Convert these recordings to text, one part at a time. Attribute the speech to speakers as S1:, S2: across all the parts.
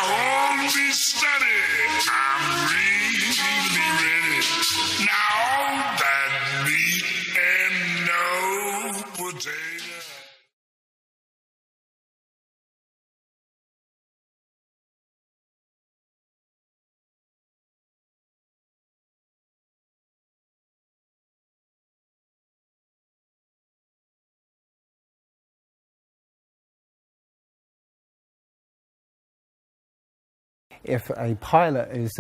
S1: hold me steady. I'm really ready. Now that meat and no potato.
S2: If a pilot is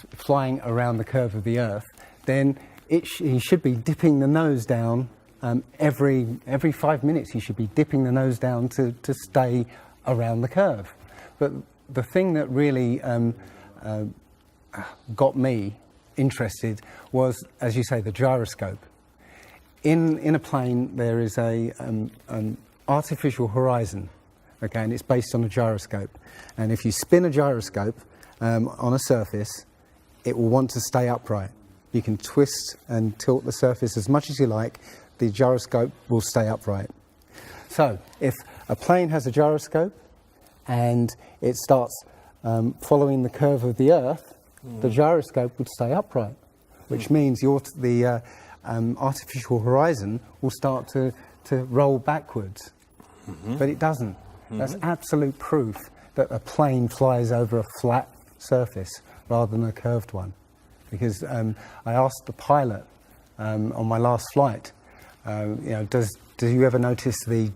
S2: flying around the curve of the Earth, then he should be dipping the nose down every 5 minutes. He should be dipping the nose down to stay around the curve. But the thing that really got me interested was, as you say, the gyroscope. In a plane, there is an artificial horizon. Okay, and it's based on a gyroscope. And if you spin a gyroscope on a surface, it will want to stay upright. You can twist and tilt the surface as much as you like, the gyroscope will stay upright. So, if a plane has a gyroscope and it starts following the curve of the Earth, the gyroscope would stay upright, which means the artificial horizon will start to roll backwards. But it doesn't. That's absolute proof that a plane flies over a flat surface rather than a curved one. Because I asked the pilot on my last flight, do you ever notice the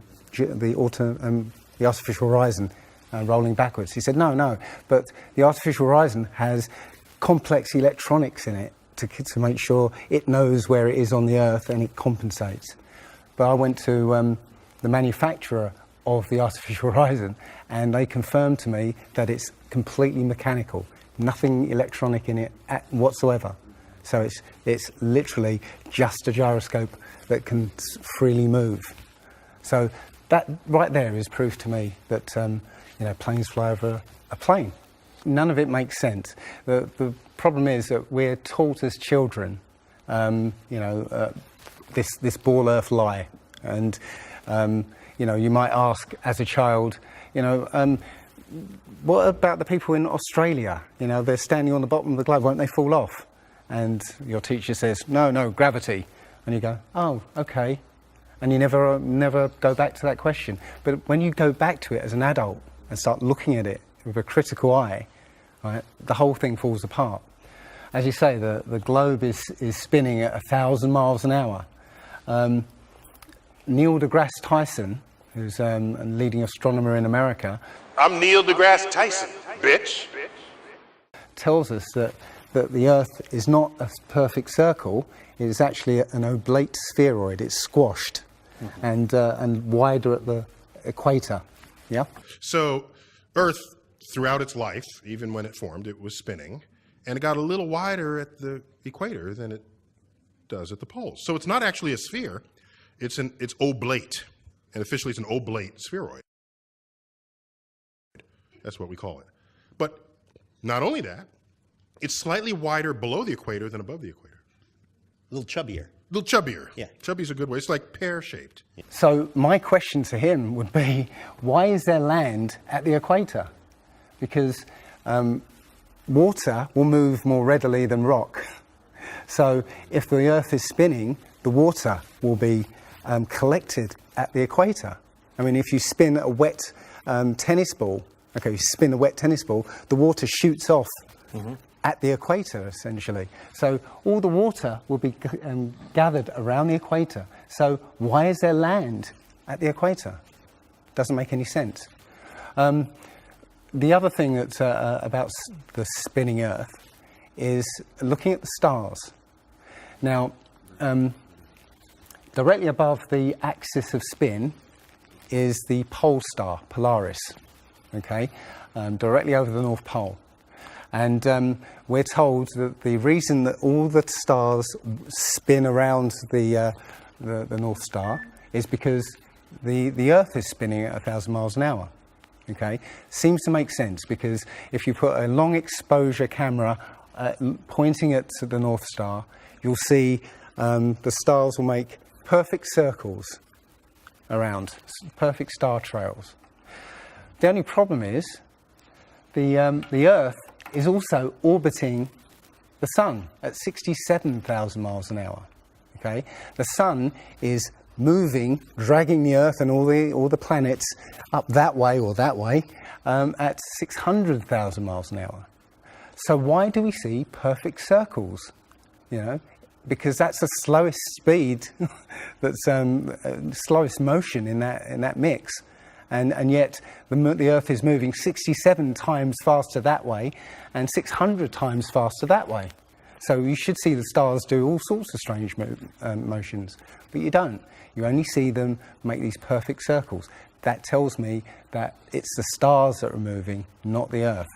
S2: artificial horizon rolling backwards? He said, no, but the artificial horizon has complex electronics in it to make sure it knows where it is on the Earth and it compensates. But I went to the manufacturer of the artificial horizon, and they confirmed to me that it's completely mechanical, nothing electronic in it whatsoever. So it's literally just a gyroscope that can freely move. So that right there is proof to me that planes fly over a plane. None of it makes sense. The problem is that we're taught as children, this ball Earth lie, and you might ask as a child, what about the people in Australia? They're standing on the bottom of the globe, won't they fall off? And your teacher says, no, gravity. And you go, oh, okay. And you never go back to that question. But when you go back to it as an adult and start looking at it with a critical eye, right, the whole thing falls apart. As you say, the globe is spinning at 1,000 miles an hour. Neil deGrasse Tyson, who's a leading astronomer in America.
S1: I'm Neil deGrasse Tyson, bitch.
S2: Tells us that the Earth is not a perfect circle, it is actually an oblate spheroid. It's squashed and wider at the equator. Yeah?
S3: So Earth, throughout its life, even when it formed, it was spinning, and it got a little wider at the equator than it does at the poles. So it's not actually a sphere, it's oblate. And officially it's an oblate spheroid. That's what we call it. But not only that, it's slightly wider below the equator than above the equator.
S4: A little chubbier.
S3: A little chubbier.
S4: Yeah.
S3: Chubby's a good way. It's like pear-shaped.
S2: So my question to him would be, why is there land at the equator? Because water will move more readily than rock. So if the Earth is spinning, the water will be collected at the equator. I mean, if you spin a wet tennis ball, the water shoots off at the equator, essentially. So all the water will be gathered around the equator. So why is there land at the equator? Doesn't make any sense. The other thing that's about the spinning Earth is looking at the stars. Now, directly above the axis of spin is the pole star, Polaris, okay, directly over the North Pole. And we're told that the reason that all the stars spin around the North Star is because the Earth is spinning at 1,000 miles an hour. Okay, seems to make sense, because if you put a long exposure camera pointing at the North Star, you'll see the stars will make perfect circles around, perfect star trails. The only problem is The Earth is also orbiting the Sun at 67,000 miles an hour. Okay, the Sun is moving, dragging the Earth and all the planets up that way or that way at 600,000 miles an hour. So why do we see perfect circles? You know, because that's the slowest speed, that's slowest motion in that mix, and yet the Earth is moving 67 times faster that way, and 600 times faster that way. So you should see the stars do all sorts of strange motions, but you don't. You only see them make these perfect circles. That tells me that it's the stars that are moving, not the Earth.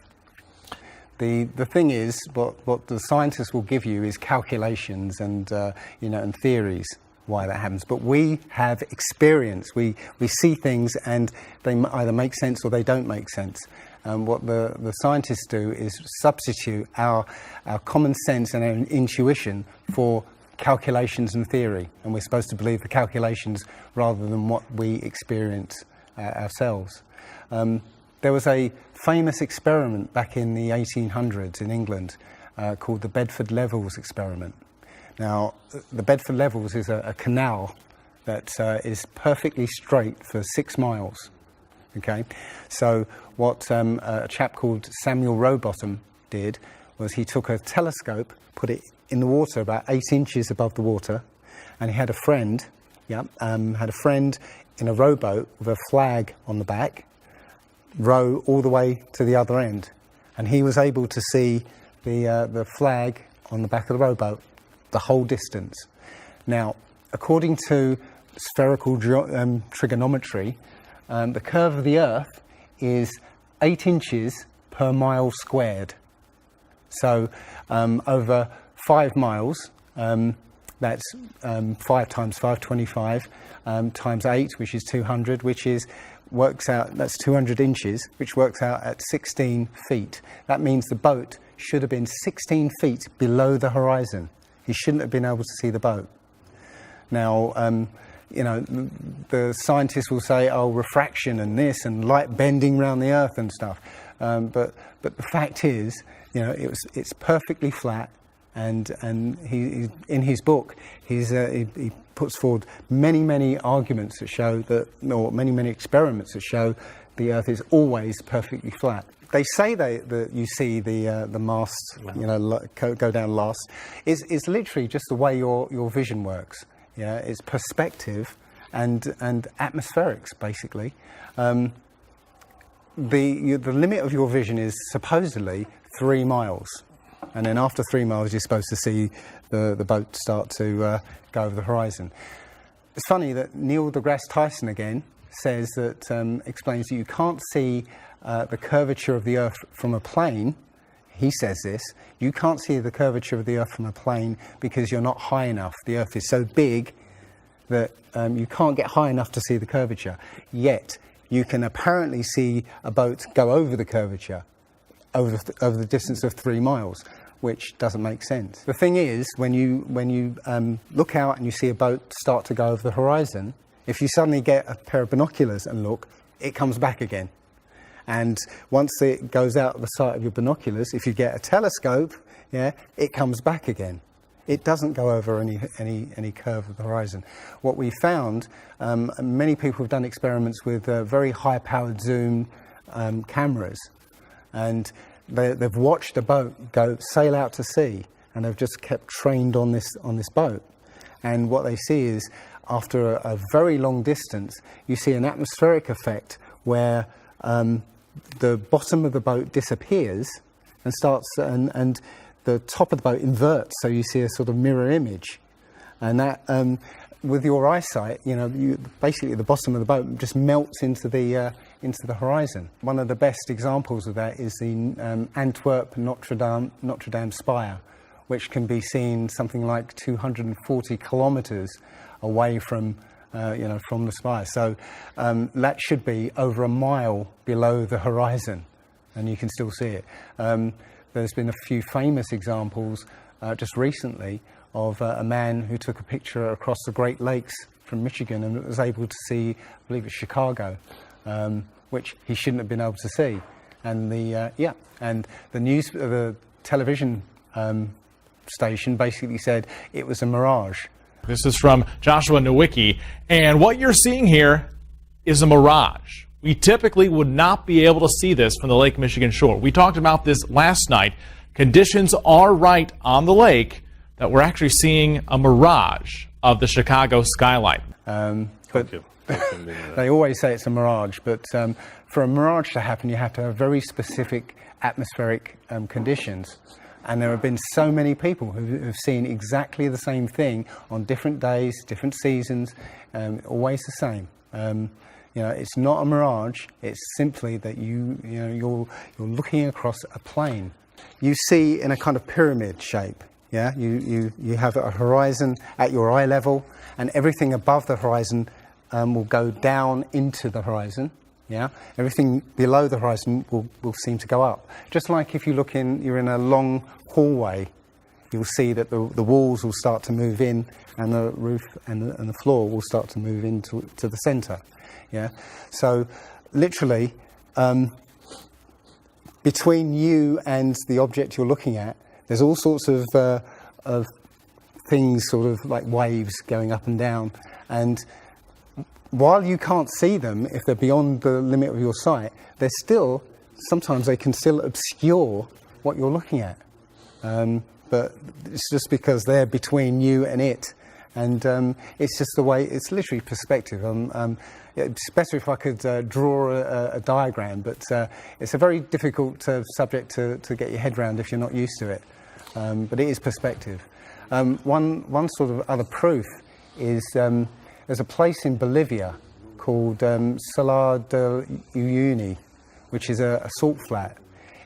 S2: The thing is, what the scientists will give you is calculations and and theories why that happens. But we have experience. We see things and they either make sense or they don't make sense. What the scientists do is substitute our common sense and our intuition for calculations and theory, and we're supposed to believe the calculations rather than what we experience ourselves. There was a famous experiment back in the 1800s in England called the Bedford Levels experiment. Now, the Bedford Levels is a canal that is perfectly straight for 6 miles. Okay, so what a chap called Samuel Rowbottom did was he took a telescope, put it in the water about 8 inches above the water, and he had a friend, in a rowboat with a flag on the back, row all the way to the other end, and he was able to see the flag on the back of the rowboat the whole distance. Now, according to spherical trigonometry, the curve of the Earth is 8 inches per mile squared. So over 5 miles, that's 5 times 5, 25, times 8, which is 200, works out, that's 200 inches, which works out at 16 feet. That means the boat should have been 16 feet below the horizon. He shouldn't have been able to see the boat. Now, the scientists will say, oh, refraction and this and light bending around the Earth and stuff. But the fact is, it's perfectly flat. And he in his book, he puts forward many arguments that show that, or many experiments that show the Earth is always perfectly flat. They say that you see the mast, go down last. Is literally just the way your vision works. Yeah, it's perspective and atmospherics basically. The limit of your vision is supposedly 3 miles. And then after 3 miles, you're supposed to see the boat start to go over the horizon. It's funny that Neil deGrasse Tyson again says that, explains that you can't see the curvature of the Earth from a plane. He says this, you can't see the curvature of the Earth from a plane because you're not high enough. The Earth is so big that you can't get high enough to see the curvature. Yet, you can apparently see a boat go over the curvature over the distance of 3 miles, which doesn't make sense. The thing is, when you look out and you see a boat start to go over the horizon, if you suddenly get a pair of binoculars and look, it comes back again. And once it goes out the sight of your binoculars, if you get a telescope, it comes back again. It doesn't go over any curve of the horizon. What we found, many people have done experiments with very high-powered zoom cameras, and they've watched a boat sail out to sea, and they've just kept trained on this boat. And what they see is, after a very long distance, you see an atmospheric effect where the bottom of the boat disappears and the top of the boat inverts, so you see a sort of mirror image. And that, with your eyesight, basically the bottom of the boat just melts into the horizon. One of the best examples of that is the Antwerp Notre Dame spire, which can be seen something like 240 kilometres away from the spire. So that should be over a mile below the horizon, and you can still see it. There's been a few famous examples just recently of a man who took a picture across the Great Lakes from Michigan and was able to see, I believe it's Chicago, which he shouldn't have been able to see. And the television station basically said it was a mirage.
S4: This is from Joshua Nowicki, and what you're seeing here is a mirage. We typically would not be able to see this from the Lake Michigan shore. We talked about this last night. Conditions are right on the lake that we're actually seeing a mirage of the Chicago skyline.
S2: But they always say it's a mirage, but for a mirage to happen, you have to have very specific atmospheric conditions. And there have been so many people who have seen exactly the same thing on different days, different seasons, always the same. It's not a mirage. It's simply that you're looking across a plane. You see in a kind of pyramid shape. Yeah, you have a horizon at your eye level, and everything above the horizon will go down into the horizon. Yeah, everything below the horizon will seem to go up. Just like if you're in a long hallway, you'll see that the walls will start to move in, and the roof and the floor will start to move into the centre. Yeah, so literally between you and the object you're looking at, there's all sorts of things, sort of like waves going up and down, and while you can't see them, if they're beyond the limit of your sight, sometimes they can still obscure what you're looking at. But it's just because they're between you and it. And it's just the way, it's literally perspective. It's better if I could draw a diagram, but it's a very difficult subject to get your head around if you're not used to it. But it is perspective. One sort of other proof is there's a place in Bolivia called Salar de Uyuni, which is a salt flat.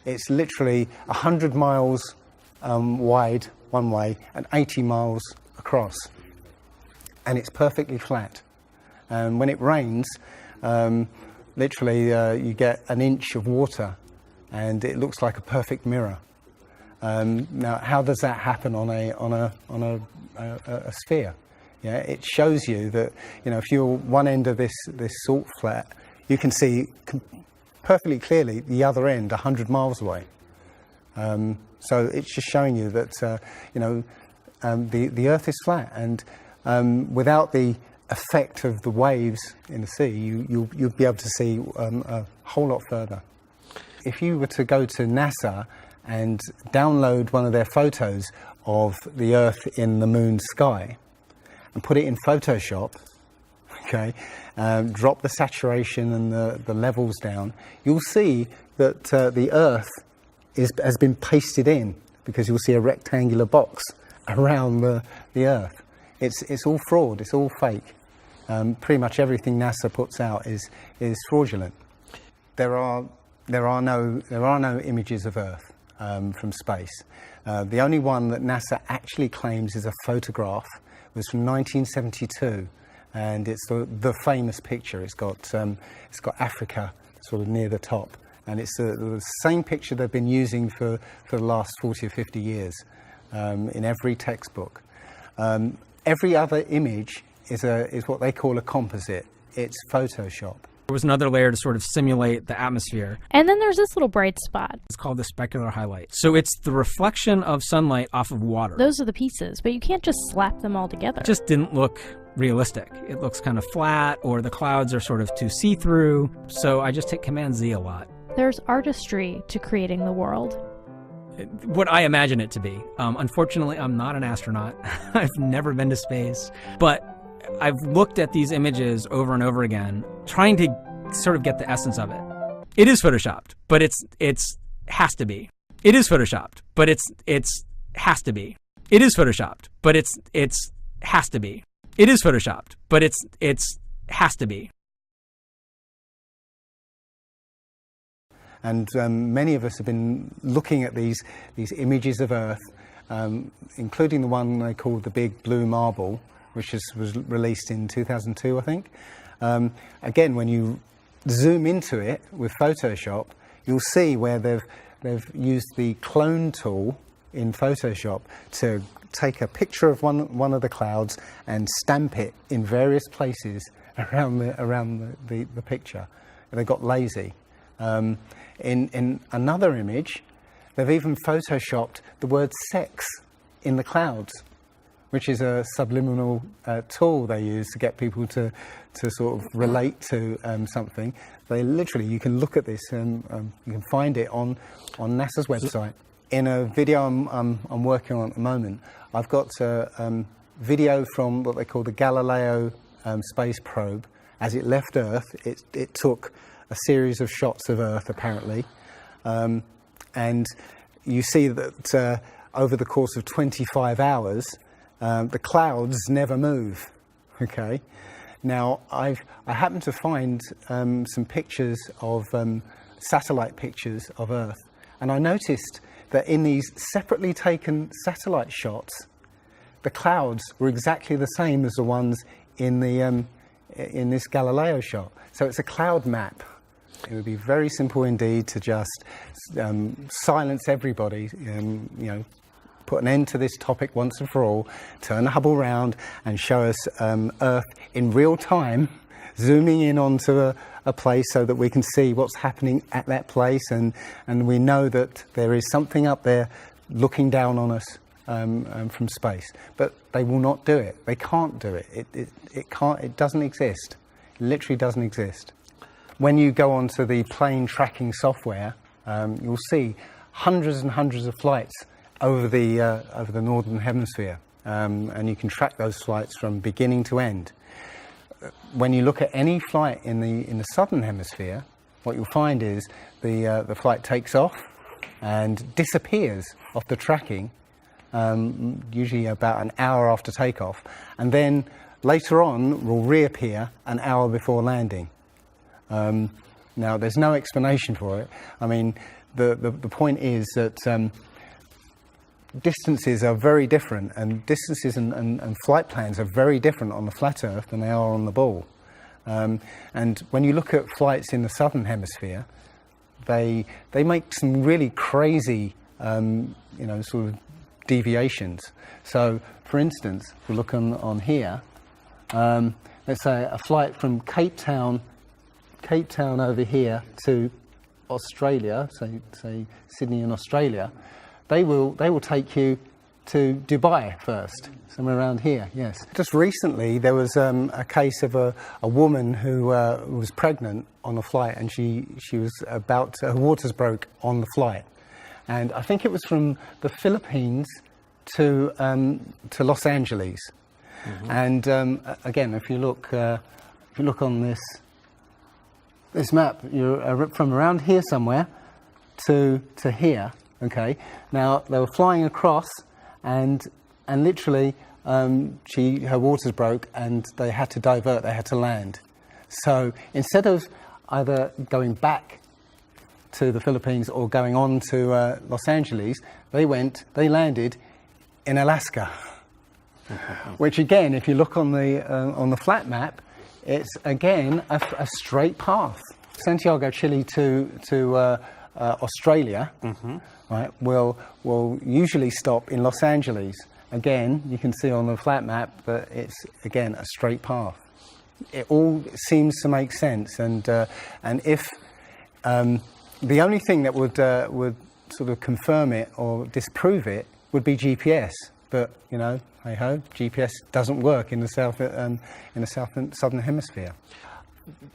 S2: It's literally 100 miles wide one way and 80 miles across. And it's perfectly flat. And when it rains, literally you get an inch of water and it looks like a perfect mirror. Now, how does that happen on a sphere? Yeah, it shows you that, if you're one end of this salt flat, you can see perfectly clearly the other end 100 miles away. So it's just showing you that the Earth is flat, and without the effect of the waves in the sea, you'll be able to see a whole lot further. If you were to go to NASA and download one of their photos of the Earth in the moon's sky and put it in Photoshop, okay, drop the saturation and the levels down, you'll see that the Earth has been pasted in, because you'll see a rectangular box around the Earth. It's all fraud, it's all fake. Pretty much everything NASA puts out is fraudulent. There are no images of Earth from space. The only one that NASA actually claims is a photograph was from 1972, and it's the famous picture. It's got Africa sort of near the top, and it's the same picture they've been using for the last 40 or 50 years in every textbook. Every other image is what they call a composite. It's Photoshop.
S5: There was another layer to sort of simulate the atmosphere.
S6: And then there's this little bright spot.
S5: It's called the specular highlight. So it's the reflection of sunlight off of water.
S6: Those are the pieces, but you can't just slap them all together.
S5: It just didn't look realistic. It looks kind of flat, or the clouds are sort of too see-through. So I just hit Command-Z a lot.
S6: There's artistry to creating the world.
S5: What I imagine it to be. Unfortunately, I'm not an astronaut. I've never been to space. But I've looked at these images over and over again, trying to sort of get the essence of it. It is photoshopped, but it's has to be. It is photoshopped, but it's has to be. It is photoshopped, but it's has to be. It is photoshopped, but it's has to be.
S2: And many of us have been looking at these images of Earth, including the one they called the Big Blue Marble, which was released in 2002, I think. Again, when you zoom into it with Photoshop, you'll see where they've used the clone tool in Photoshop to take a picture of one of the clouds and stamp it in various places around the picture. And they got lazy. In another image, they've even photoshopped the word sex in the clouds, which is a subliminal tool they use to get people to sort of relate to something. They literally, you can look at this and you can find it on NASA's website. In a video I'm working on at the moment, I've got a video from what they call the Galileo space probe. As it left Earth, it took a series of shots of Earth, apparently. And you see that over the course of 25 hours, the clouds never move, okay? Now, I happened to find some pictures of, satellite pictures of Earth, and I noticed that in these separately taken satellite shots, the clouds were exactly the same as the ones in this Galileo shot. So it's a cloud map. It would be very simple indeed to just silence everybody, put an end to this topic once and for all, turn the Hubble round and show us Earth in real time, zooming in onto a place so that we can see what's happening at that place, and we know that there is something up there looking down on us from space. But they will not do it. They can't do it. It doesn't exist. It literally doesn't exist. When you go onto the plane tracking software, you'll see hundreds and hundreds of flights over the northern hemisphere, and you can track those flights from beginning to end. When you look at any flight in the southern hemisphere, what you'll find is the flight takes off and disappears off the tracking, usually about an hour after takeoff, and then later on will reappear an hour before landing. Now, there's no explanation for it. I mean, the point is that distances are very different, and distances and flight plans are very different on the flat Earth than they are on the ball. And when you look at flights in the southern hemisphere, they make some really crazy, sort of deviations. So, for instance, if we look on here, let's say a flight from Cape Town over here to Australia, say Sydney in Australia, they will take you to Dubai first, somewhere around here, yes. Just recently there was a case of a woman who was pregnant on a flight, and she was her waters broke on the flight. And I think it was from the Philippines to Los Angeles. Mm-hmm. And again, if you look on this map, you're from around here somewhere to here. Okay. Now they were flying across, and literally her waters broke, and they had to divert. They had to land. So instead of either going back to the Philippines or going on to Los Angeles, they landed in Alaska. Which again, if you look on the flat map, it's again a straight path. Santiago, Chile to Australia, mm-hmm. right? Will usually stop in Los Angeles. Again, you can see on the flat map that it's again a straight path. It all seems to make sense, and if the only thing that would sort of confirm it or disprove it would be GPS, but hey ho, GPS doesn't work in the southern hemisphere.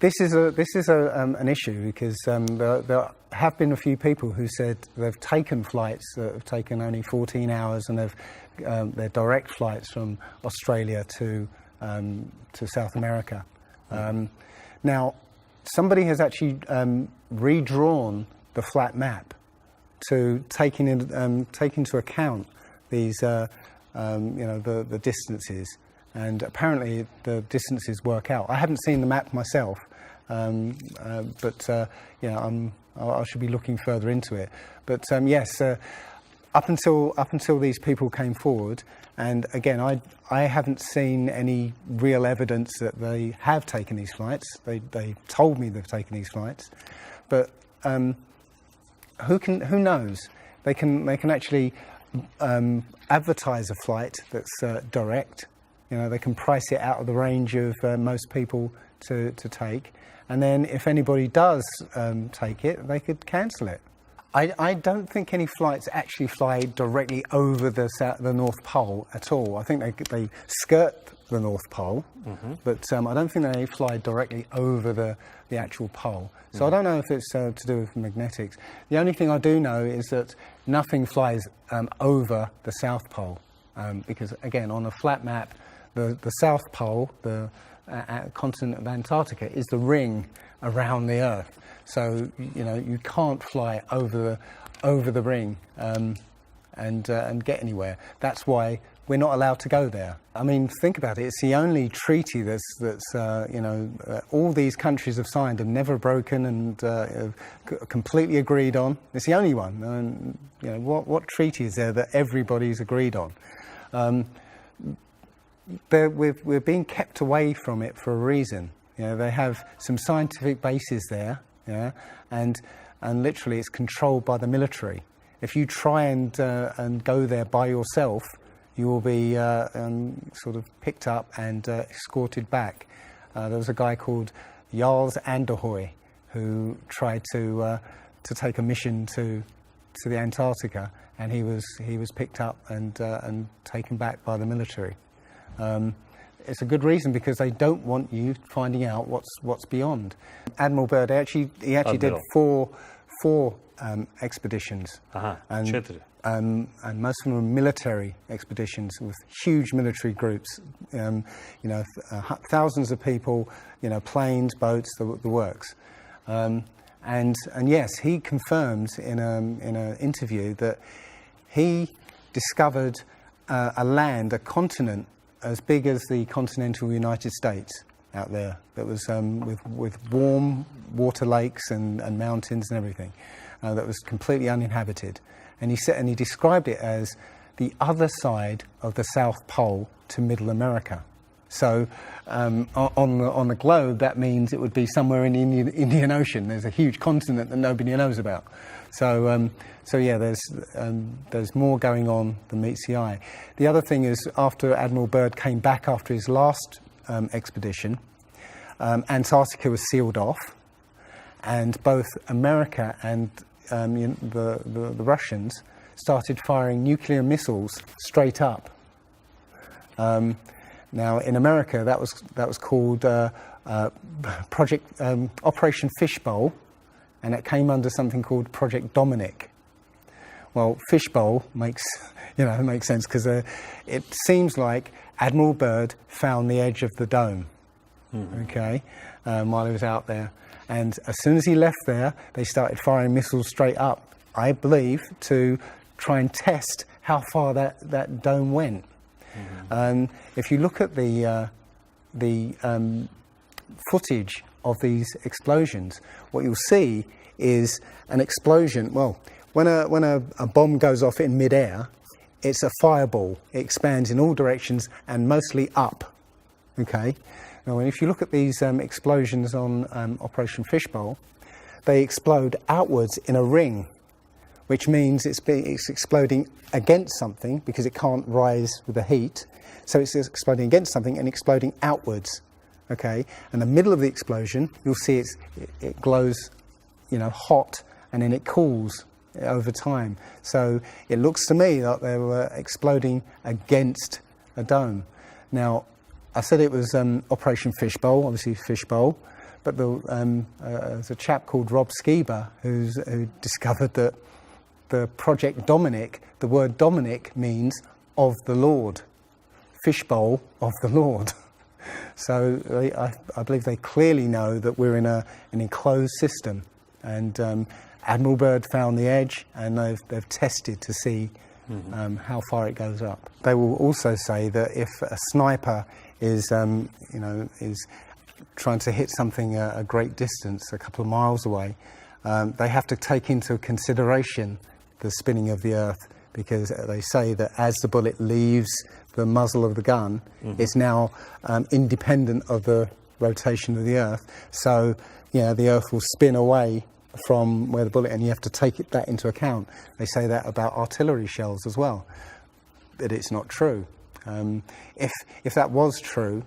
S2: This is an issue because there have been a few people who said they've taken flights that have taken only 14 hours, and they're direct flights from Australia to South America. Now, somebody has actually redrawn the flat map to take into account these the distances. And apparently the distances work out. I haven't seen the map myself, but I should be looking further into it. But yes, up until these people came forward, and again, I haven't seen any real evidence that they have taken these flights. They told me they've taken these flights, but who knows? They can actually advertise a flight that's direct. They can price it out of the range of most people to take, and then if anybody does take it, they could cancel it. I don't think any flights actually fly directly over the North Pole at all. I think they skirt the North Pole, but I don't think they fly directly over the actual pole. So I don't know if it's to do with magnetics. The only thing I do know is that nothing flies over the South Pole, because again, on a flat map, the South Pole, the continent of Antarctica, is the ring around the Earth. So you can't fly over the ring and get anywhere. That's why we're not allowed to go there. I mean, think about it. It's the only treaty that's all these countries have signed and never broken and completely agreed on. It's the only one. And what treaty is there that everybody's agreed on? We're being kept away from it for a reason. They have some scientific bases there, and literally it's controlled by the military. If you try and go there by yourself, you will be sort of picked up and escorted back. There was a guy called Jarls Anderhoy who tried to take a mission to the Antarctica, and he was picked up and taken back by the military. It's a good reason, because they don't want you finding out what's beyond. Admiral Byrd he actually did four expeditions, and most of them were military expeditions with huge military groups. Thousands of people, planes, boats, the works. And yes, he confirmed in an interview that he discovered a continent as big as the continental United States out there, that was with warm water lakes and mountains and everything, that was completely uninhabited. And he described it as the other side of the South Pole to Middle America. So on the globe, that means it would be somewhere in the Indian Ocean. There's a huge continent that nobody knows about. So yeah, there's more going on than meets the eye. The other thing is, after Admiral Byrd came back after his last expedition, Antarctica was sealed off, and both America and the Russians started firing nuclear missiles straight up. Now, in America, that was called Project Operation Fishbowl, and it came under something called Project Dominic. Well, Fishbowl makes sense, because it seems like Admiral Byrd found the edge of the dome, while he was out there. And as soon as he left there, they started firing missiles straight up, I believe, to try and test how far that dome went. If you look at the footage of these explosions, what you'll see is an explosion. Well, when a bomb goes off in midair, it's a fireball. It expands in all directions and mostly up. Okay. Now, if you look at these explosions on Operation Fishbowl, they explode outwards in a ring, which means it's exploding against something, because it can't rise with the heat. So it's exploding against something and exploding outwards. Okay, and the middle of the explosion, you'll see it glows, hot, and then it cools over time. So it looks to me like they were exploding against a dome. Now, I said it was Operation Fishbowl, obviously Fishbowl, but there's a chap called Rob Skiba who discovered that the Project Dominic, the word Dominic means of the Lord, Fishbowl of the Lord. So I believe they clearly know that we're in an enclosed system, and Admiral Byrd found the edge, and they've tested to see how far it goes up. They will also say that if a sniper is trying to hit something a great distance, a couple of miles away, they have to take into consideration the spinning of the Earth, because they say that as the bullet leaves the muzzle of the gun, it's now independent of the rotation of the Earth. So, the Earth will spin away from where the bullet, and you have to take that into account. They say that about artillery shells as well, but it's not true. If that was true,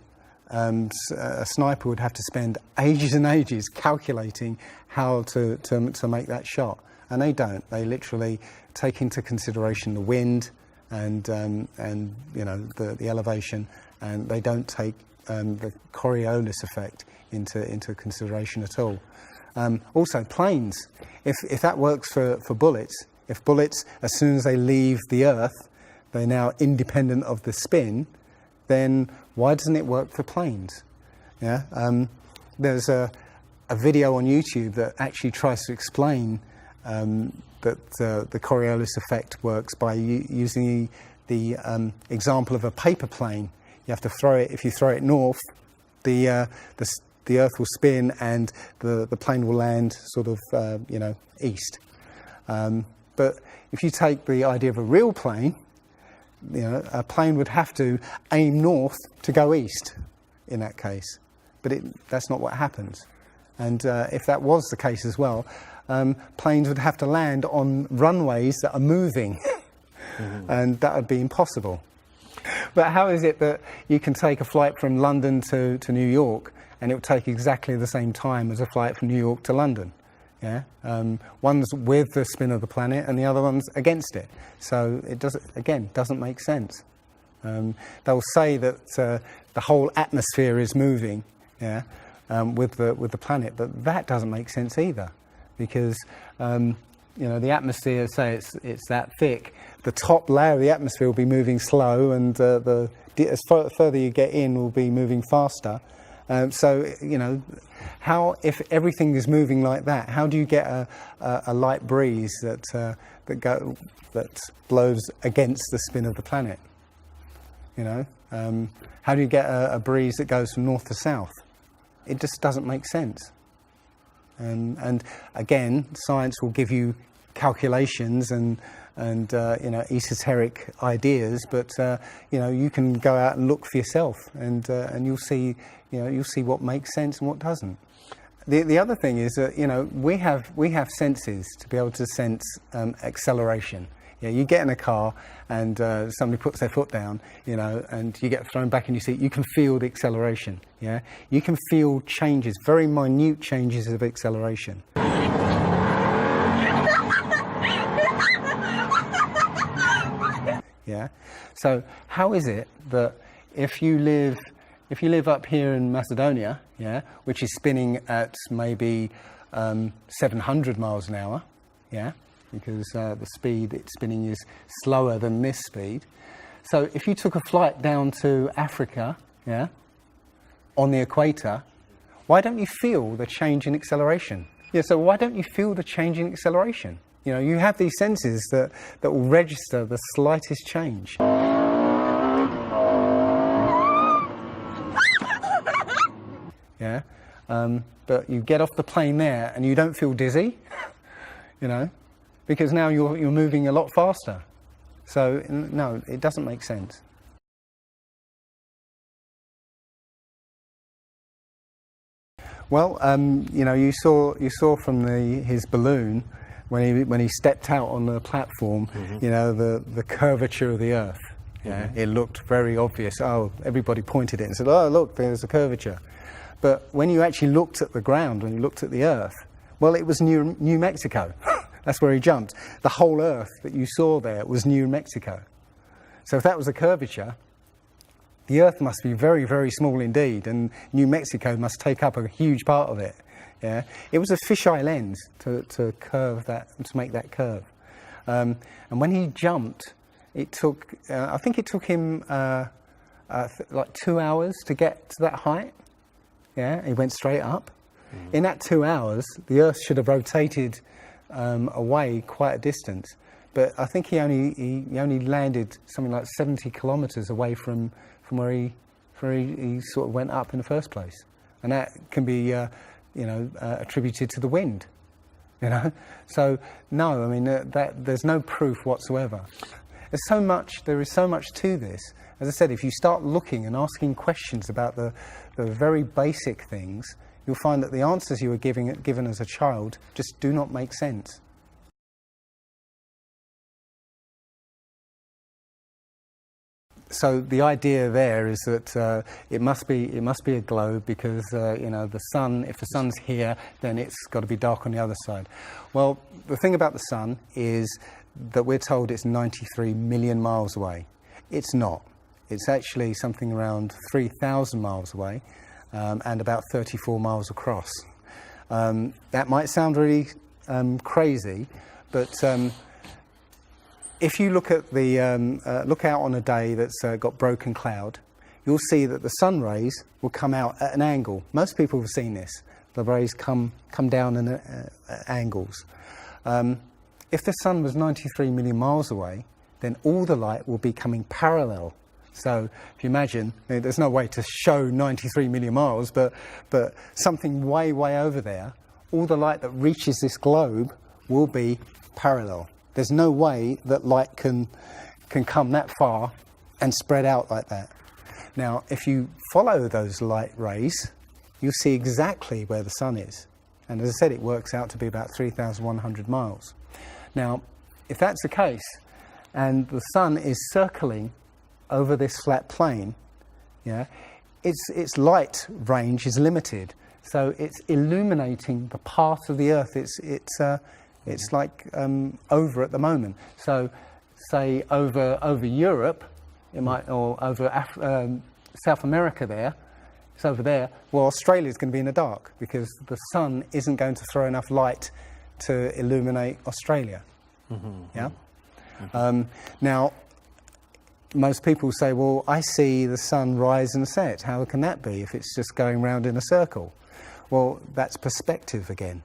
S2: A sniper would have to spend ages and ages calculating how to make that shot, and they don't. They literally take into consideration the wind and you know, the elevation, and they don't take the Coriolis effect into consideration at all. Also, planes. If that works for bullets, if bullets, as soon as they leave the Earth, they're now independent of the spin, then why doesn't it work for planes? Yeah, there's a video on YouTube that actually tries to explain that the Coriolis effect works by using the example of a paper plane. You have to throw it. If you throw it north, the Earth will spin and the plane will land sort of you know, east. But if you take the idea of a real plane, you know, a plane would have to aim north to go east in that case, but that's not what happens. And if that was the case as well, planes would have to land on runways that are moving, and that would be impossible. But how is it that you can take a flight from London to New York and it will take exactly the same time as a flight from New York to London? Yeah, one's with the spin of the planet and the other one's against it. So it doesn't make sense. They'll say that the whole atmosphere is moving, yeah, with the planet, but that doesn't make sense either, because you know, the atmosphere, say it's that thick, the top layer of the atmosphere will be moving slow, and as further you get in, will be moving faster. So, you know, if everything is moving like that, how do you get a light breeze that blows against the spin of the planet? You know, how do you get a breeze that goes from north to south? It just doesn't make sense. And again, science will give you calculations and you know, esoteric ideas, but you know, you can go out and look for yourself, and you'll see, you know, you'll see what makes sense and what doesn't. The other thing is that, you know, we have senses to be able to sense acceleration. Yeah, you get in a car and somebody puts their foot down, you know, and you get thrown back in your seat. You can feel the acceleration. Yeah, you can feel changes, very minute changes of acceleration. Yeah. So how is it that if you live up here in Macedonia, yeah, which is spinning at maybe 700 miles an hour, yeah, because the speed it's spinning is slower than this speed. So if you took a flight down to Africa, yeah, on the equator, why don't you feel the change in acceleration? Yeah. So why don't you feel the change in acceleration? You know, you have these senses that will register the slightest change. Yeah, but you get off the plane there and you don't feel dizzy, you know, because now you're moving a lot faster. So no, it doesn't make sense. Well, you know, you saw from his balloon, when he stepped out on the platform, you know, the curvature of the Earth. Yeah, it looked very obvious. Oh, everybody pointed it and said, "Oh, look, there's a curvature." But when you actually looked at the ground, when you looked at the Earth, well, it was New Mexico. That's where he jumped. The whole Earth that you saw there was New Mexico. So if that was a curvature, the Earth must be very, very small indeed, and New Mexico must take up a huge part of it. Yeah, it was a fisheye lens to curve that, to make that curve. And when he jumped, it took I think it took him like 2 hours to get to that height. Yeah, he went straight up. In that 2 hours, the Earth should have rotated away quite a distance, but I think he only landed something like 70 kilometers away from where he sort of went up in the first place, and that can be you know, attributed to the wind, you know. So no, I mean that there's no proof whatsoever. There is so much to this. As I said, if you start looking and asking questions about the very basic things, you'll find that the answers you were given as a child just do not make sense. So the idea there is that it must be a globe because the sun. If the sun's here, then it's got to be dark on the other side. Well, the thing about the sun is that we're told it's 93 million miles away. It's not. It's actually something around 3,000 miles away, and about 34 miles across. That might sound really crazy, but if you look at look out on a day that's got broken cloud, you'll see that the sun rays will come out at an angle. Most people have seen this. The rays come down at angles. If the sun was 93 million miles away, then all the light will be coming parallel. So if you imagine, there's no way to show 93 million miles, but something way over there, all the light that reaches this globe will be parallel. There's no way that light can come that far and spread out like that. Now, if you follow those light rays, you'll see exactly where the sun is. And as I said, it works out to be about 3,100 miles. Now, if that's the case, and the sun is circling over this flat plane, its light range is limited. So it's illuminating the part of the Earth it's like over at the moment. So, say over Europe, it might, or over South America there, it's over there. Well, Australia's going to be in the dark because the sun isn't going to throw enough light to illuminate Australia. Yeah. Now, most people say, well, I see the sun rise and set. How can that be if it's just going round in a circle? Well, that's perspective again.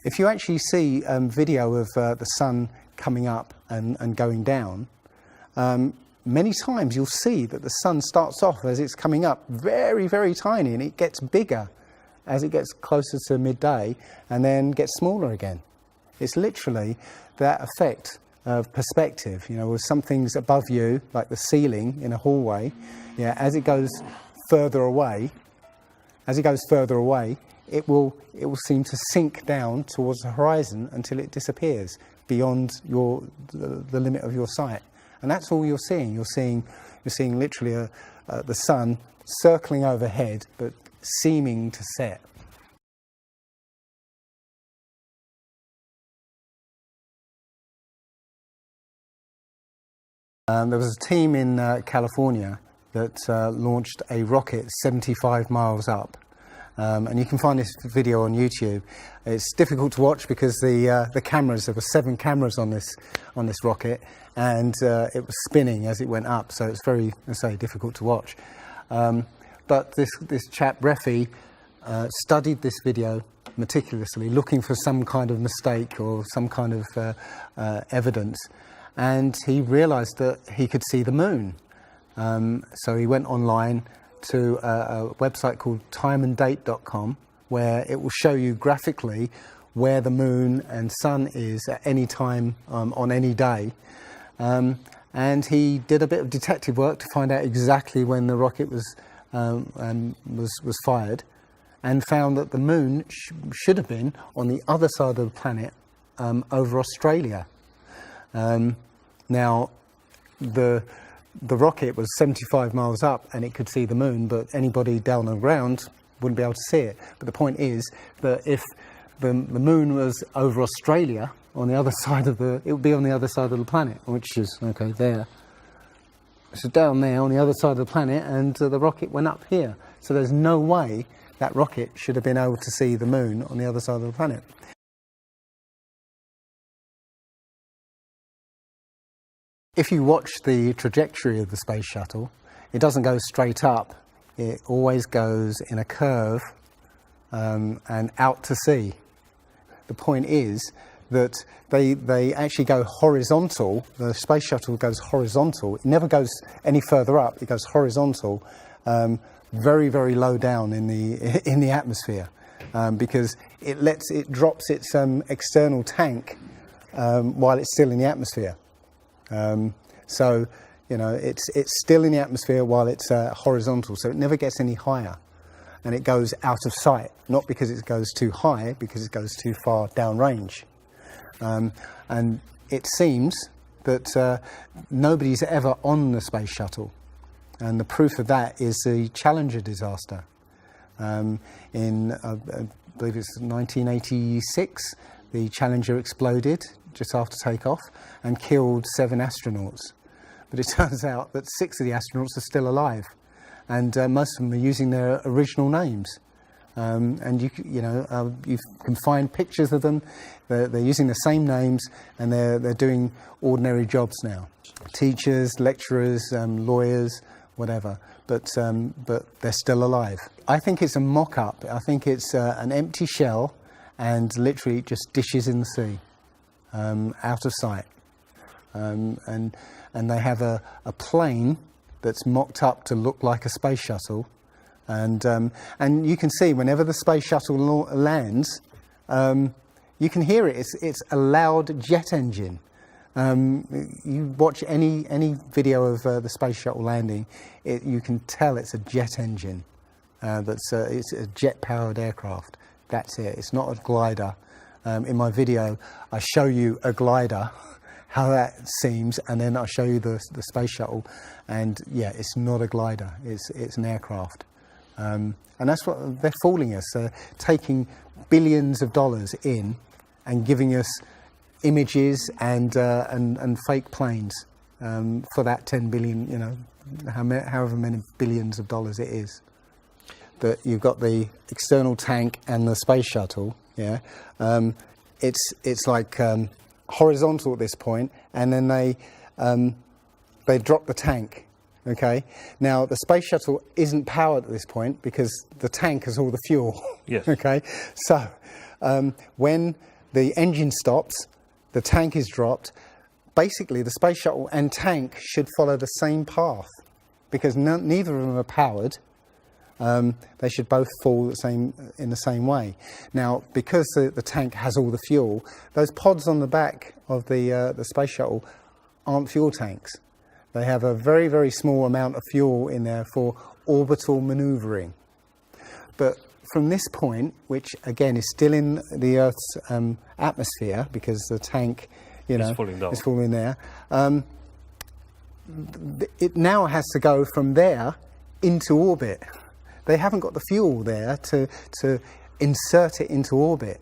S2: If you actually see video of the sun coming up and going down, many times you'll see that the sun starts off as it's coming up very tiny, and it gets bigger as it gets closer to midday and then gets smaller again. It's literally that effect of perspective, with some things above you, like the ceiling in a hallway, as it goes further away, it will seem to sink down towards the horizon until it disappears beyond the limit of your sight. And that's all you're seeing. You're seeing literally the sun circling overhead, but seeming to set. There was a team in California that launched a rocket 75 miles up. And you can find this video on YouTube. It's difficult to watch because the cameras, there were 7 cameras on this rocket, and it was spinning as it went up, so it's very, difficult to watch. But this chap, Refi, studied this video meticulously, looking for some kind of mistake or some kind of evidence, and he realised that he could see the moon. So he went online to a website called timeanddate.com, where it will show you graphically where the moon and sun is at any time on any day. And he did a bit of detective work to find out exactly when the rocket was fired, and found that the moon should have been on the other side of the planet, over Australia. Now, the rocket was 75 miles up and it could see the moon, but anybody down on the ground wouldn't be able to see it. But the point is that if the moon was over Australia, on the other side of it would be on the other side of the planet, which is, there. So down there on the other side of the planet, and the rocket went up here. So there's no way that rocket should have been able to see the moon on the other side of the planet. If you watch the trajectory of the space shuttle, it doesn't go straight up. It always goes in a curve and out to sea. The point is that they actually go horizontal. The space shuttle goes horizontal. It never goes any further up. It goes horizontal, very low down in the atmosphere, because it drops its external tank while it's still in the atmosphere. So it's still in the atmosphere while it's horizontal, so it never gets any higher, and it goes out of sight, not because it goes too high, because it goes too far downrange. And it seems that nobody's ever on the space shuttle, And the proof of that is the Challenger disaster. In, I believe it's 1986, the Challenger exploded just after takeoff and killed 7 astronauts. But it turns out that 6 of the astronauts are still alive, and most of them are using their original names. And you can find pictures of them. They're using the same names, and they're doing ordinary jobs now. Teachers, lecturers, lawyers, whatever. But they're still alive. I think it's a mock-up. I think it's an empty shell, and literally just dishes in the sea, out of sight. And they have a plane that's mocked up to look like a space shuttle. And you can see whenever the space shuttle lands, you can hear it. It's a loud jet engine. You watch any video of the space shuttle landing, you can tell it's a jet engine. It's a jet-powered aircraft. That's it. It's not a glider. In my video, I show you a glider, how that seems, and then I show you the space shuttle, and yeah, it's not a glider. It's an aircraft. And that's what they're fooling us. They're taking billions of dollars in and giving us images and fake planes for that 10 billion, however many billions of dollars it is. But you've got the external tank and the space shuttle. Yeah, it's like horizontal at this point, and then they drop the tank. Okay, now the space shuttle isn't powered at this point because the tank has all the fuel.
S7: Yes.
S2: Okay, so when the engine stops, the tank is dropped. Basically, the space shuttle and tank should follow the same path because neither of them are powered. They should both fall in the same way. Now, because the tank has all the fuel, those pods on the back of the space shuttle aren't fuel tanks. They have a very, very small amount of fuel in there for orbital manoeuvring. But from this point, which again is still in the Earth's atmosphere because the tank, is falling there, it now has to go from there into orbit. They haven't got the fuel there to insert it into orbit.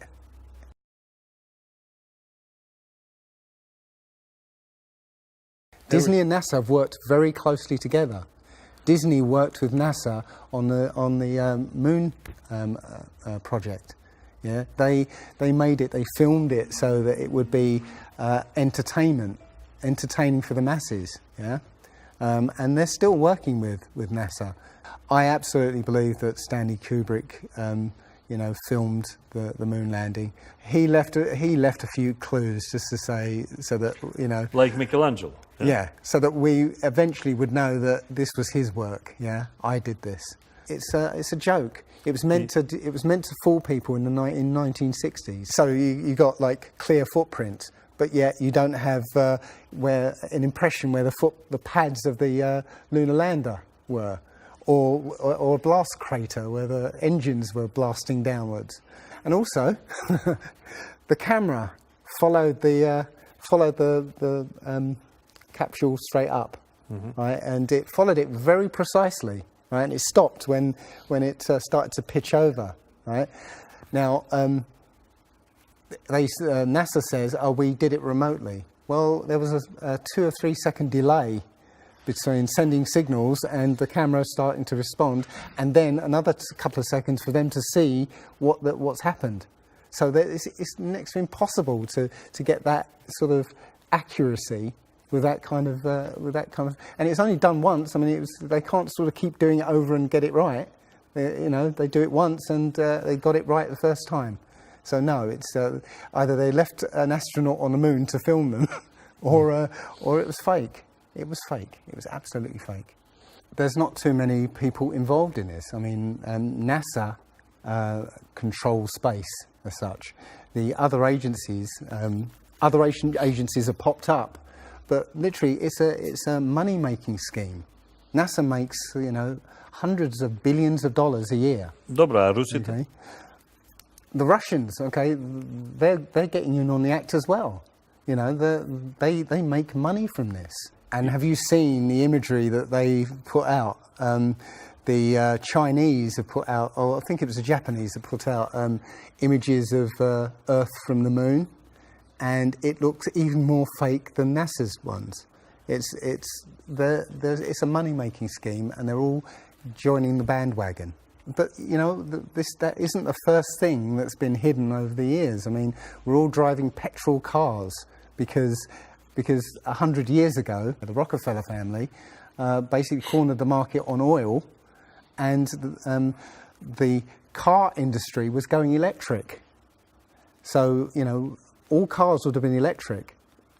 S2: Disney and NASA have worked very closely together. Disney worked with NASA on the moon project. Yeah, they filmed it so that it would be entertaining for the masses. Yeah, and they're still working with NASA. I absolutely believe that Stanley Kubrick, filmed the moon landing. He left a few clues just to say, so that
S7: like Michelangelo.
S2: Yeah, so that we eventually would know that this was his work. Yeah, I did this. It's a joke. It was meant to fool people in 1960s. So you got like clear footprints, but yet you don't have where an impression where the pads of the lunar lander were. Or a blast crater where the engines were blasting downwards, and also the camera followed the capsule straight up, right, and it followed it very precisely, right, and it stopped when it started to pitch over, right. Now, NASA says, "Oh, we did it remotely." Well, there was a 2 or 3 second delay between sending signals and the camera starting to respond, and then another couple of seconds for them to see what's happened. So it's next to impossible to get that sort of accuracy with that kind of, and it's only done once. I mean, they can't sort of keep doing it over and get it right. They do it once and they got it right the first time. So no, it's either they left an astronaut on the moon to film them, or it was fake. It was fake. It was absolutely fake. There's not too many people involved in this. I mean, NASA controls space as such. The other agencies have popped up, but literally it's a money-making scheme. NASA makes hundreds of billions of dollars a year.
S7: Dobra, Rusi.
S2: Okay. The Russians, they're getting in on the act as well. They make money from this. And have you seen the imagery that they put out? The Chinese have put out, or I think it was the Japanese that put out images of Earth from the moon, and it looks even more fake than NASA's ones. It's a money-making scheme, and they're all joining the bandwagon. But you know, that isn't the first thing that's been hidden over the years. I mean, we're all driving petrol cars because 100 years ago, the Rockefeller family basically cornered the market on oil, and the car industry was going electric. So, you know, all cars would have been electric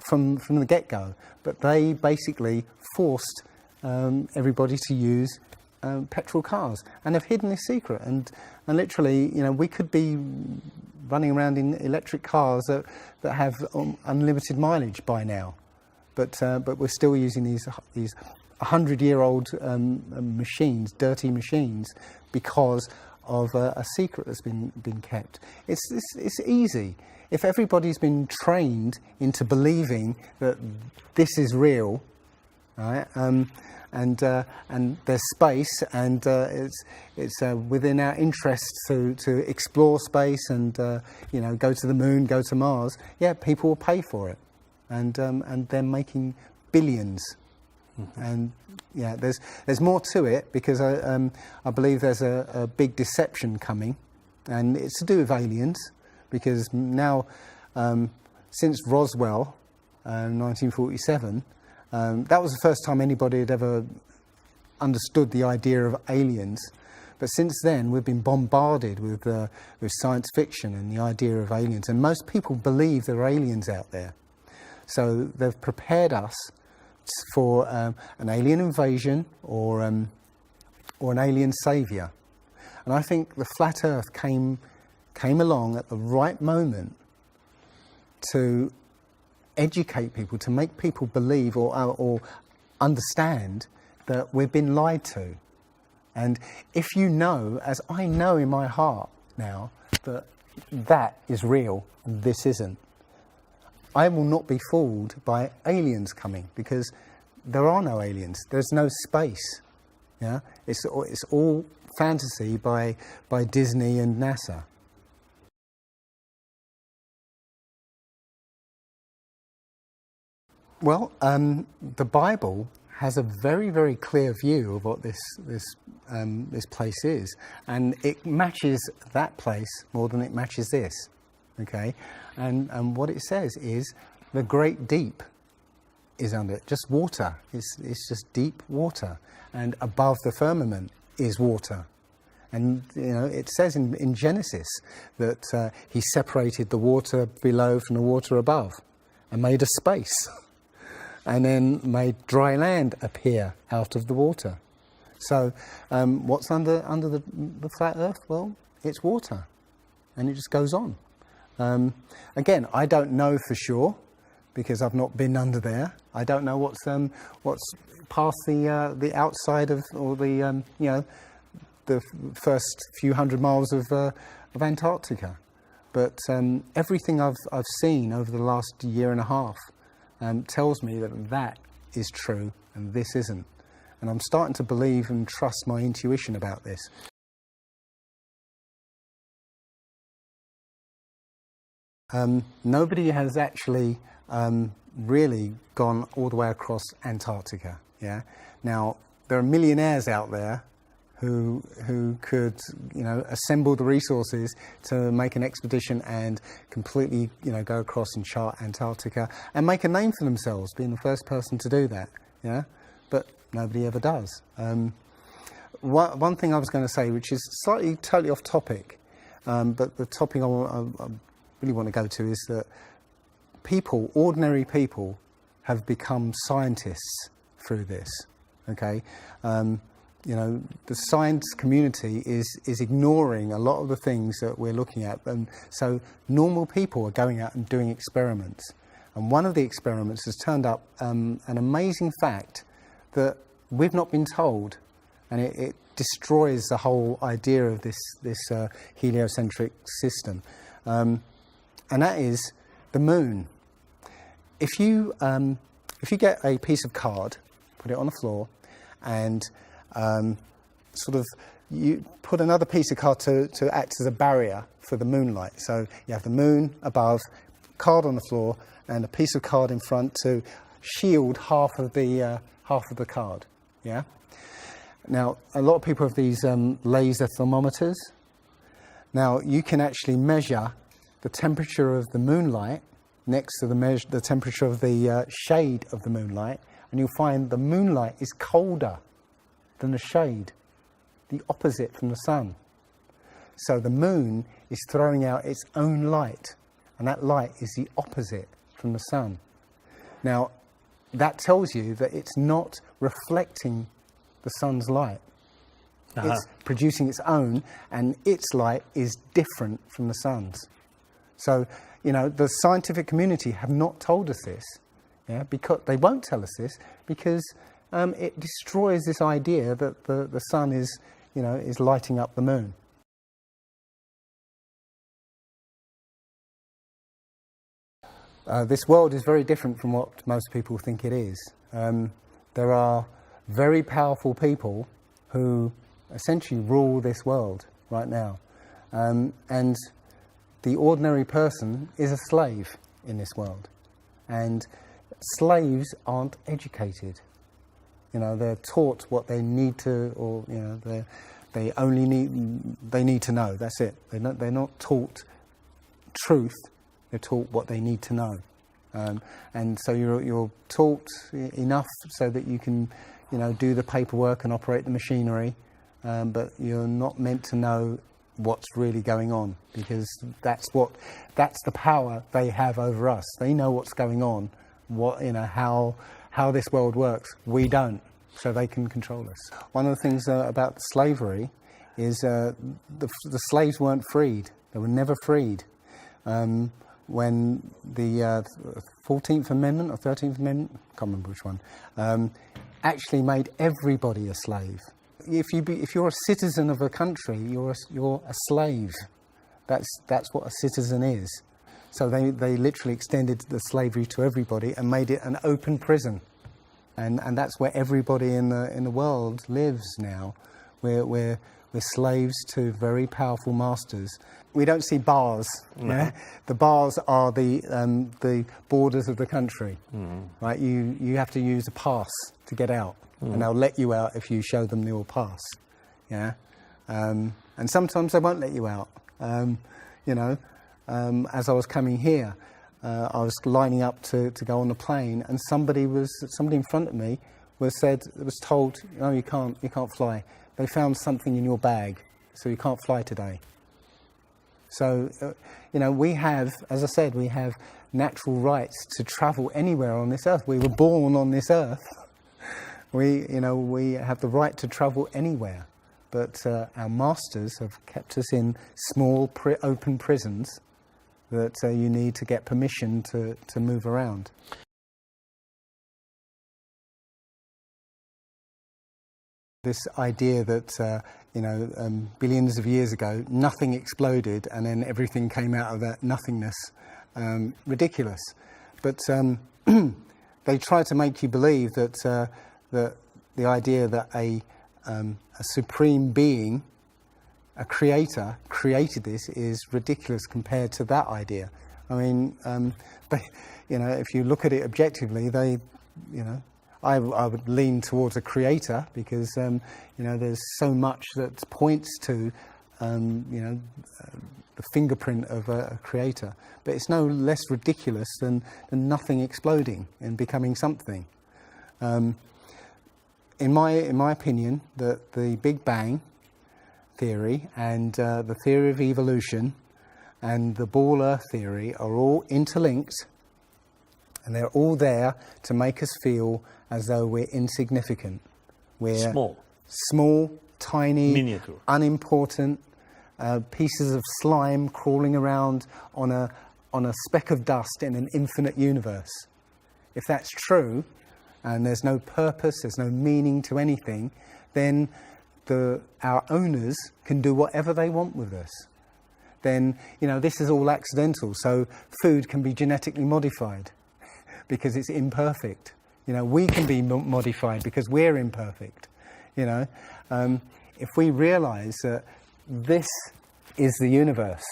S2: from the get-go, but they basically forced everybody to use petrol cars, and have hidden this secret. And literally, you know, we could be running around in electric cars that have unlimited mileage by now, but we're still using these 100-year-old machines, dirty machines, because of a secret that's been kept. It's easy. If everybody's been trained into believing that this is real, right? And there's space, and it's within our interest to explore space and you know, go to the moon, go to Mars. Yeah, people will pay for it, and they're making billions. Mm-hmm. And yeah, there's more to it, because I believe there's a big deception coming, and it's to do with aliens, because now since Roswell, 1947. That was the first time anybody had ever understood the idea of aliens. But since then, we've been bombarded with science fiction and the idea of aliens. And most people believe there are aliens out there. So they've prepared us for an alien invasion or an alien saviour. And I think the flat Earth came along at the right moment to educate people, to make people believe or understand that we've been lied to. And if you know, as I know in my heart now, that is real, this isn't, I will not be fooled by aliens coming, because there are no aliens. There's no space. Yeah, it's all fantasy by Disney and NASA. Well, the Bible has a very, very clear view of what this place is, and it matches that place more than it matches this. Okay, and what it says is the great deep is under it, just water. It's just deep water, and above the firmament is water. And you know, it says in Genesis that he separated the water below from the water above, and made a space. And then made dry land appear out of the water. So what's under the flat Earth? Well, it's water, and it just goes on. Again, I don't know for sure, because I've not been under there. I don't know what's past the outside of, or the you know, the first few hundred miles of Antarctica. But everything I've seen over the last year and a half tells me that is true and this isn't. And I'm starting to believe and trust my intuition about this. Nobody has actually really gone all the way across Antarctica. Yeah. Now, there are millionaires out there who could, you know, assemble the resources to make an expedition and completely, you know, go across and chart Antarctica and make a name for themselves, being the first person to do that. Yeah, but nobody ever does. One thing I was going to say, which is totally off topic, but the topic I really want to go to is that people, ordinary people, have become scientists through this. Okay. You know, the science community is ignoring a lot of the things that we're looking at. And so normal people are going out and doing experiments. And one of the experiments has turned up an amazing fact that we've not been told. And it destroys the whole idea of this heliocentric system. And that is the moon. If you if you get a piece of card, put it on the floor, and sort of you put another piece of card to act as a barrier for the moonlight. So you have the moon above, card on the floor, and a piece of card in front to shield half of the card. Yeah. Now, a lot of people have these laser thermometers. Now, you can actually measure the temperature of the moonlight next to the temperature of the shade of the moonlight, and you'll find the moonlight is colder than the shade, the opposite from the sun. So the moon is throwing out its own light, and that light is the opposite from the sun. Now, that tells you that it's not reflecting the sun's light. It's producing its own, and its light is different from the sun's. So, you know, the scientific community have not told us this, yeah, because they won't tell us this because it destroys this idea that the sun is, you know, is lighting up the moon. This world is very different from what most people think it is. There are very powerful people who essentially rule this world right now. And the ordinary person is a slave in this world. And slaves aren't educated. You know, they're taught what they need to, or, you know, they need to know. That's it. They're not taught truth. They're taught what they need to know. And so you're taught enough so that you can, you know, do the paperwork and operate the machinery, but you're not meant to know what's really going on, because that's the power they have over us. They know what's going on, how this world works. We don't, so they can control us. One of the things about slavery is the slaves weren't freed. They were never freed. When the 14th Amendment or 13th Amendment, I can't remember which one, actually made everybody a slave. If you're a citizen of a country, you're a slave. That's what a citizen is. So they literally extended the slavery to everybody and made it an open prison, and that's where everybody in the world lives now. We're slaves to very powerful masters. We don't see bars. No. Yeah? The bars are the borders of the country. Right? You have to use a pass to get out, and they'll let you out if you show them your pass. Yeah, and sometimes they won't let you out. You know, as I was coming here, I was lining up to go on the plane, and somebody in front of me was told, "No, you can't fly. They found something in your bag, so you can't fly today." So, you know, we have, as I said, we have natural rights to travel anywhere on this earth. We were born on this earth. We have the right to travel anywhere. But our masters have kept us in small, open prisons that you need to get permission to move around. This idea that, billions of years ago, nothing exploded and then everything came out of that nothingness. Ridiculous. But they try to make you believe that the idea that a supreme being, a creator, created this is ridiculous compared to that idea. I mean, if you look at it objectively, I would lean towards a creator because, there's so much that points to, the fingerprint of a creator. But it's no less ridiculous than nothing exploding and becoming something. In my opinion, the Big Bang theory and the theory of evolution and the ball Earth theory are all interlinked, and they're all there to make us feel as though we're insignificant. We're small, tiny,
S7: miniature,
S2: unimportant pieces of slime crawling around on a speck of dust in an infinite universe. If that's true, and there's no purpose, there's no meaning to anything, then our owners can do whatever they want with us. Then, this is all accidental, so food can be genetically modified because it's imperfect. You know, we can be modified because we're imperfect. You know, if we realise that this is the universe,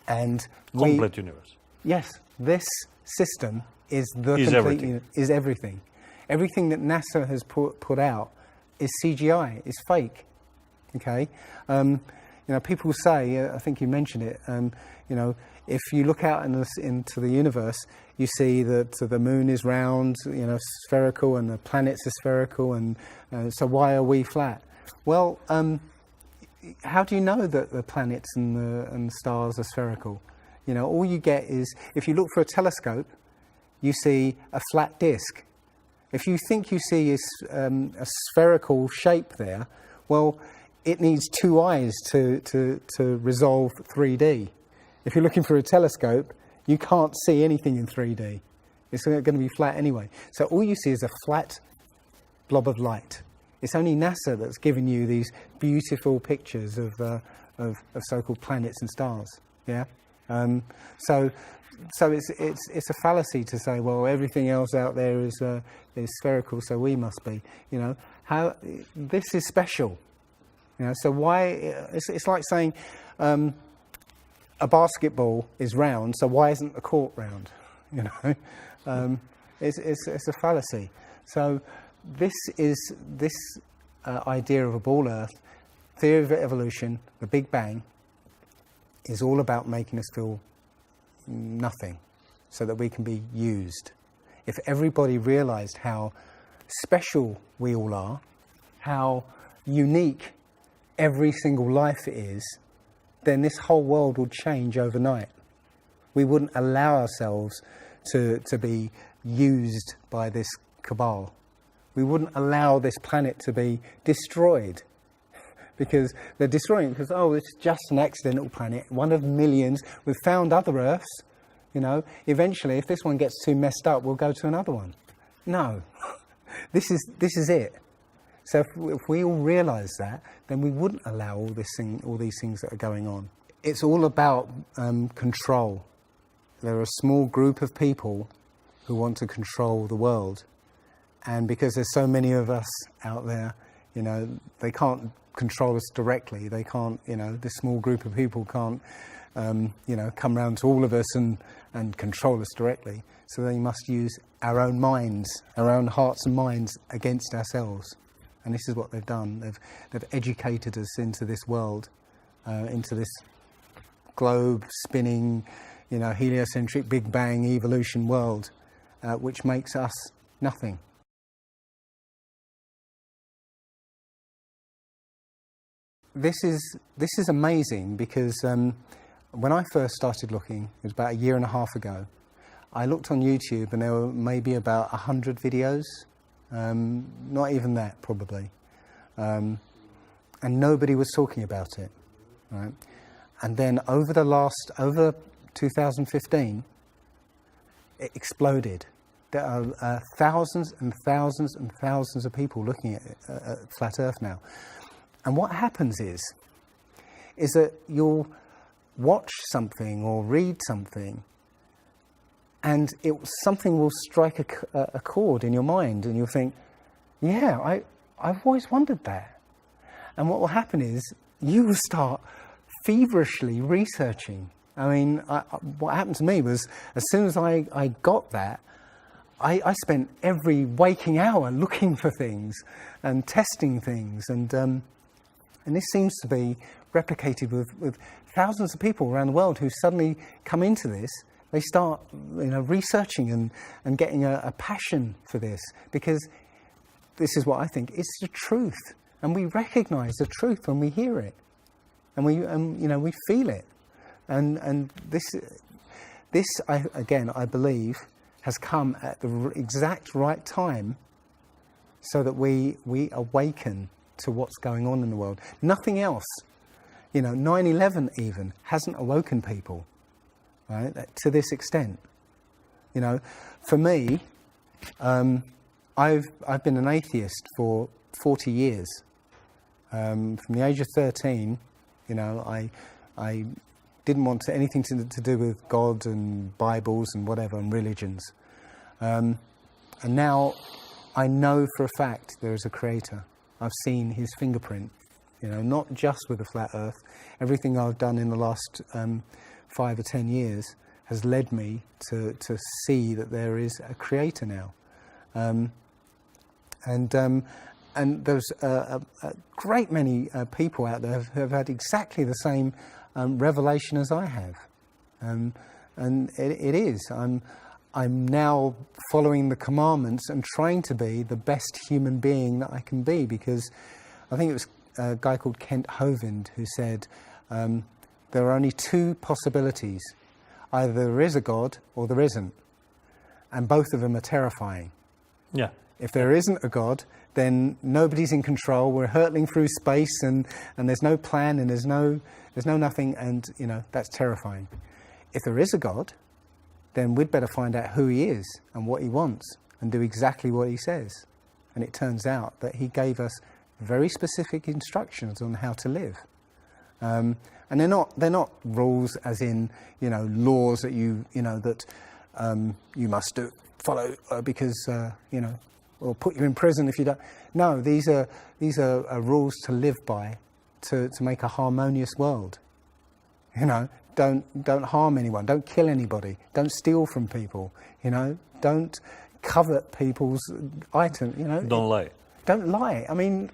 S2: and
S7: Complete universe.
S2: yes, this system is the
S7: Is
S2: complete
S7: everything.
S2: is everything. Everything that NASA has put out is CGI, is fake. Okay, you know, people say, I think you mentioned it. You know, if you look out into the universe, you see that the moon is round, you know, spherical, and the planets are spherical, and so why are we flat? Well, how do you know that the planets and the stars are spherical? You know, all you get is, if you look for a telescope, you see a flat disk. If you think you see a spherical shape there, well, it needs two eyes to resolve 3D. If you're looking for a telescope, you can't see anything in 3D. It's going to be flat anyway. So all you see is a flat blob of light. It's only NASA that's given you these beautiful pictures of so-called planets and stars. Yeah. So it's a fallacy to say, well, everything else out there is spherical, so we must be. You know, how this is special. You know, so why? It's like saying a basketball is round, so why isn't the court round? You know, it's a fallacy. So this idea of a ball Earth, theory of evolution, the Big Bang, is all about making us feel nothing, so that we can be used. If everybody realised how special we all are, how unique every single life is, then this whole world would change overnight. We wouldn't allow ourselves to be used by this cabal. We wouldn't allow this planet to be destroyed, because they're destroying it because, oh, it's just an accidental planet, one of millions. We've found other Earths. You know, eventually, if this one gets too messed up, we'll go to another one. No, this is it. So if we all realise that, then we wouldn't allow all these things that are going on. It's all about control. There are a small group of people who want to control the world, and because there's so many of us out there, you know, they can't control us directly. They can't, you know, this small group of people can't, you know, come round to all of us and control us directly. So they must use our own minds, our own hearts and minds against ourselves. And this is what they've done. They've educated us into this world, into this globe spinning, you know, heliocentric Big Bang evolution world, which makes us nothing. This is amazing because when I first started looking, it was about a year and a half ago, I looked on YouTube and there were maybe about 100 videos, not even that probably, and nobody was talking about it, right? And then over 2015, it exploded. There are thousands and thousands and thousands of people looking at Flat Earth now. And what happens is that you'll watch something or read something, and something will strike a chord in your mind, and you'll think, yeah, I've always wondered that. And what will happen is you will start feverishly researching. I mean, what happened to me was, as soon as I got that, I spent every waking hour looking for things and testing things, and this seems to be replicated with thousands of people around the world who suddenly come into this. They start, you know, researching and getting a passion for this, because this is what I think, it's the truth, and we recognise the truth when we hear it, and we feel it, and this I believe has come at the exact right time, so that we awaken to what's going on in the world. Nothing else, you know, 9/11 even hasn't awoken people, right, to this extent. You know, for me, I've been an atheist for 40 years. From the age of 13, you know, I didn't want anything to do with God and Bibles and whatever and religions. And now I know for a fact there is a creator. I've seen his fingerprint, you know, not just with the flat earth. Everything I've done in the last 5 or 10 years has led me to see that there is a creator now. And there's a great many people out there who have had exactly the same revelation as I have. And it is. I'm now following the commandments and trying to be the best human being that I can be, because I think it was a guy called Kent Hovind who said there are only 2 possibilities. Either there is a God or there isn't. And both of them are terrifying.
S7: Yeah.
S2: If there isn't a God, then nobody's in control. We're hurtling through space and there's no plan and there's no nothing, and you know, that's terrifying. If there is a God, then we'd better find out who he is and what he wants and do exactly what he says. And it turns out that he gave us very specific instructions on how to live. And they're not rules as in, you know, laws that you must follow because you know, or put you in prison if you don't. No, these are rules to live by, to make a harmonious world. You know, don't harm anyone, don't kill anybody, don't steal from people. You know, don't covet people's items. You know,
S7: Don't lie.
S2: Don't lie. I mean,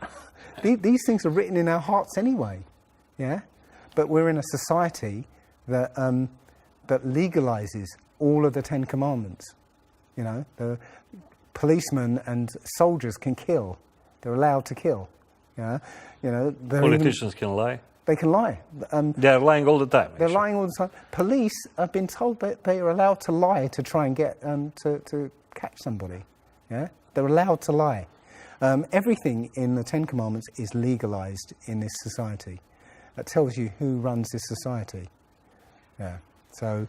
S2: these things are written in our hearts anyway. Yeah, but we're in a society that that legalizes all of the 10 Commandments. You know, the policemen and soldiers can kill. They're allowed to kill. Yeah, you know,
S7: Politicians can lie.
S2: They can lie.
S7: They're lying all the time.
S2: They're
S7: actually.
S2: lying all the time. Police have been told that they are allowed to lie to try and get to catch somebody. Yeah, they're allowed to lie. Everything in the 10 Commandments is legalized in this society. That tells you who runs this society. Yeah. So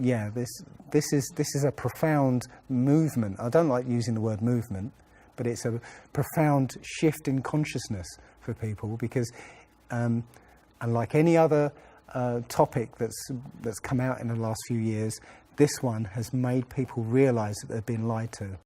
S2: yeah, this is a profound movement. I don't like using the word movement, but it's a profound shift in consciousness for people, because unlike any other topic that's come out in the last few years, this one has made people realise that they've been lied to.